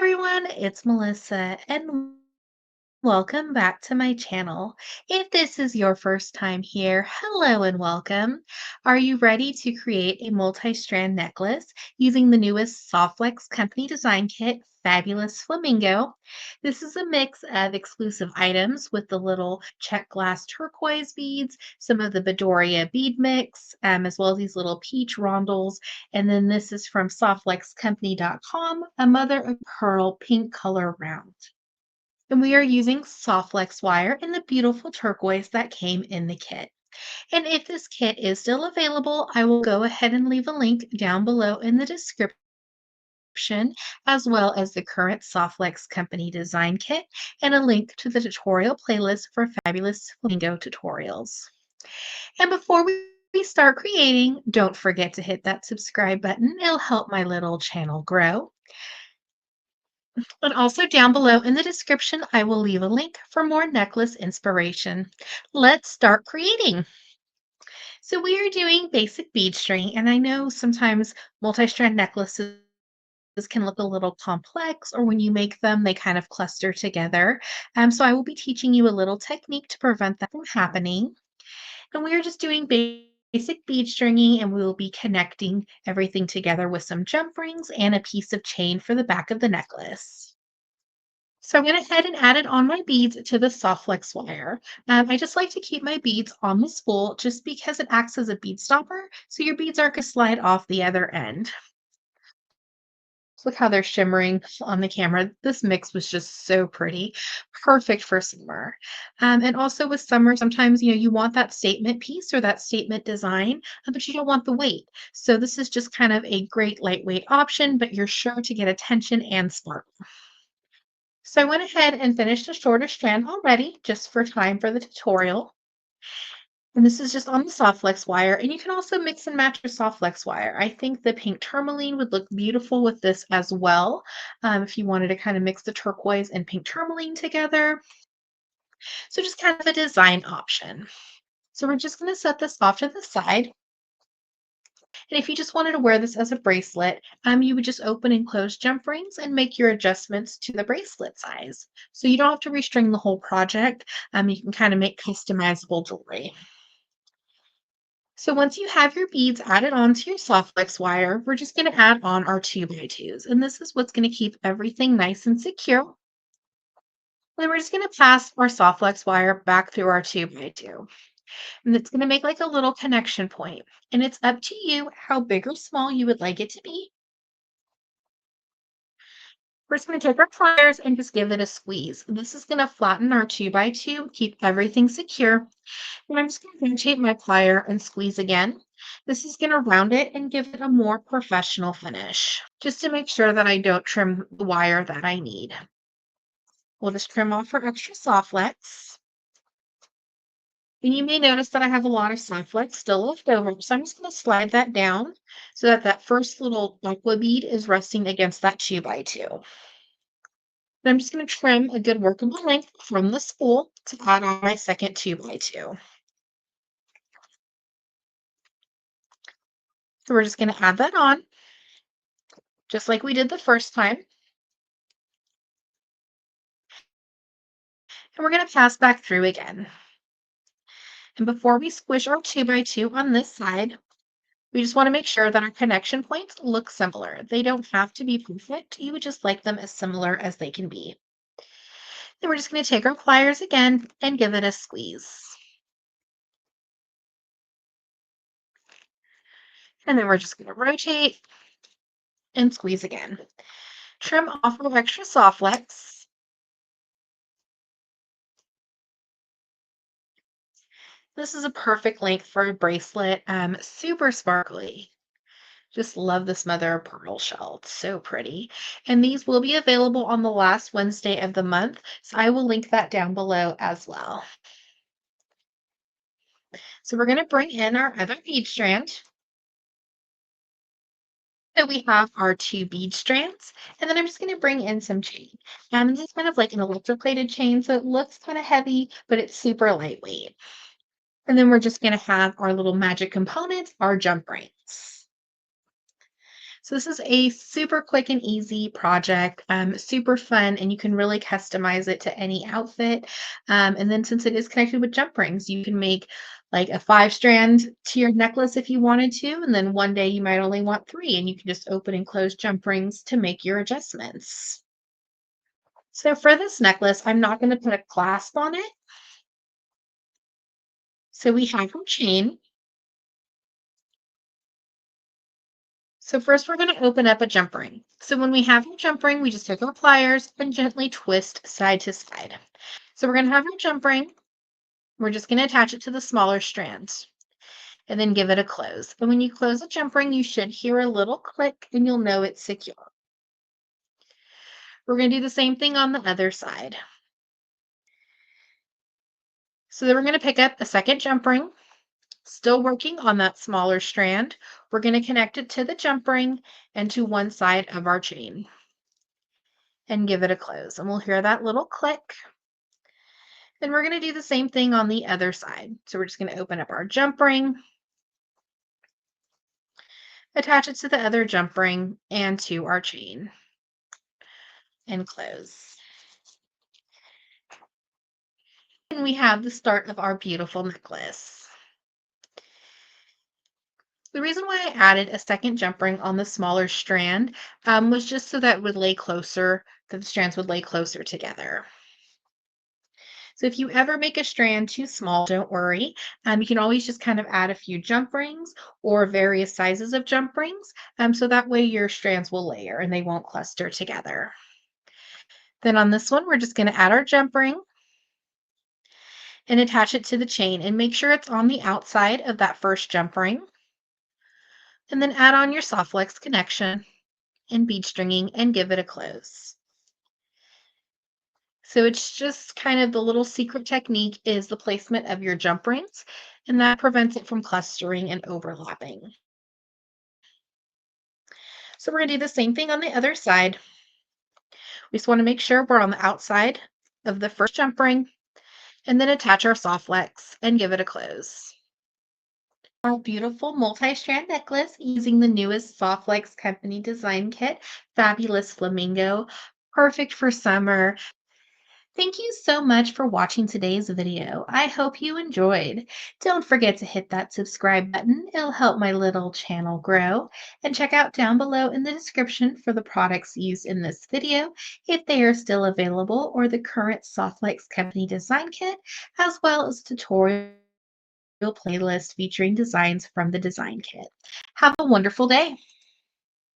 everyone, it's Melissa and welcome back to my channel. If this is your first time here, hello and welcome. Are you ready to create a multi-strand necklace using the newest Softlex company design kit, Fabulous Flamingo? This is a mix of exclusive items with the little check glass turquoise beads, some of the Bedoria bead mix, as well as these little peach rondels. And then this is from SoftLexCompany.com, a mother of pearl pink color round. And we are using Softlex wire in the beautiful turquoise that came in the kit. And if this kit is still available, I will go ahead and leave a link down below in the description, as well as the current Softlex Company design kit and a link to the tutorial playlist for fabulous Flamingo tutorials. And before we start creating, don't forget to hit that subscribe button. It'll help my little channel grow. And also down below in the description, I will leave a link for more necklace inspiration. Let's start creating. So we are doing basic bead string, and I know sometimes multi-strand necklaces can look a little complex, or when you make them, they kind of cluster together. So I will be teaching you a little technique to prevent that from happening. And we are just doing basic bead stringing, and we will be connecting everything together with some jump rings and a piece of chain for the back of the necklace. So I went ahead and added on my beads to the soft flex wire. I just like to keep my beads on the spool just because it acts as a bead stopper, so your beads aren't going to slide off the other end. Look how they're shimmering on the camera. This mix was just so pretty, perfect for summer. And also with summer, sometimes you want that statement piece or that statement design, but you don't want the weight. So this is just kind of a great lightweight option, but you're sure to get attention and sparkle. So I went ahead and finished a shorter strand already, just for time for the tutorial. And this is just on the soft flex wire, and you can also mix and match your soft flex wire. I think the pink tourmaline would look beautiful with this as well, if you wanted to kind of mix the turquoise and pink tourmaline together. So just kind of a design option. So we're just going to set this off to the side. And if you just wanted to wear this as a bracelet, you would just open and close jump rings and make your adjustments to the bracelet size. So you don't have to restring the whole project. You can kind of make customizable jewelry. So once you have your beads added onto your soft flex wire, we're just going to add on our 2x2s. And this is what's going to keep everything nice and secure. Then we're just going to pass our soft flex wire back through our 2x2. And it's going to make like a little connection point. And it's up to you how big or small you would like it to be. We're just going to take our pliers and just give it a squeeze. This is going to flatten our 2x2, keep everything secure. And I'm just going to rotate my plier and squeeze again. This is going to round it and give it a more professional finish, just to make sure that I don't trim the wire that I need. We'll just trim off our extra soft flex. And you may notice that I have a lot of soft flex still left over, so I'm just going to slide that down so that that first little aqua bead is resting against that 2x2. Then I'm just going to trim a good workable length from the spool to add on my second 2x2. So we're just going to add that on, just like we did the first time. And we're going to pass back through again. And before we squish our 2x2 on this side, we just want to make sure that our connection points look similar. They don't have to be perfect. You would just like them as similar as they can be. Then we're just going to take our pliers again and give it a squeeze. And then we're just going to rotate and squeeze again. Trim off our extra soft flex. This is a perfect length for a bracelet, super sparkly. Just love this mother of pearl shell. It's so pretty. And these will be available on the last Wednesday of the month, so I will link that down below as well. So we're going to bring in our other bead strand. So we have our 2 bead strands, and then I'm just going to bring in some chain. This is kind of like an electroplated chain, so it looks kind of heavy, but it's super lightweight. And then we're just going to have our little magic components, our jump rings. So this is a super quick and easy project, super fun, and you can really customize it to any outfit. And then since it is connected with jump rings, you can make like a 5 strand to your necklace if you wanted to, and then one day you might only want 3, and you can just open and close jump rings to make your adjustments. So for this necklace, I'm not going to put a clasp on it. So we have our chain. So first we're going to open up a jump ring. So when we have our jump ring, we just take our pliers and gently twist side to side. So we're going to have our jump ring. We're just going to attach it to the smaller strands and then give it a close. And when you close the jump ring, you should hear a little click and you'll know it's secure. We're going to do the same thing on the other side. So then we're going to pick up a second jump ring, still working on that smaller strand. We're going to connect it to the jump ring and to one side of our chain and give it a close. And we'll hear that little click. And we're going to do the same thing on the other side. So we're just going to open up our jump ring, attach it to the other jump ring and to our chain and close. And we have the start of our beautiful necklace. The reason why I added a second jump ring on the smaller strand was just so that it would lay closer, that the strands would lay closer together. So if you ever make a strand too small, don't worry. You can always just kind of add a few jump rings or various sizes of jump rings. So that way your strands will layer and they won't cluster together. Then on this one, we're just going to add our jump ring and attach it to the chain and make sure it's on the outside of that first jump ring. And then add on your soft flex connection and bead stringing and give it a close. So it's just kind of the little secret technique is the placement of your jump rings, and that prevents it from clustering and overlapping. So we're going to do the same thing on the other side. We just want to make sure we're on the outside of the first jump ring and then attach our soft flex and give it a close. Our beautiful multi-strand necklace using the newest Soft Flex Company design kit, Fabulous Flamingo, perfect for summer. Thank you so much for watching today's video. I hope you enjoyed. Don't forget to hit that subscribe button. It'll help my little channel grow. And check out down below in the description for the products used in this video, if they are still available, or the current Softlex Company design kit, as well as tutorial playlist featuring designs from the design kit. Have a wonderful day.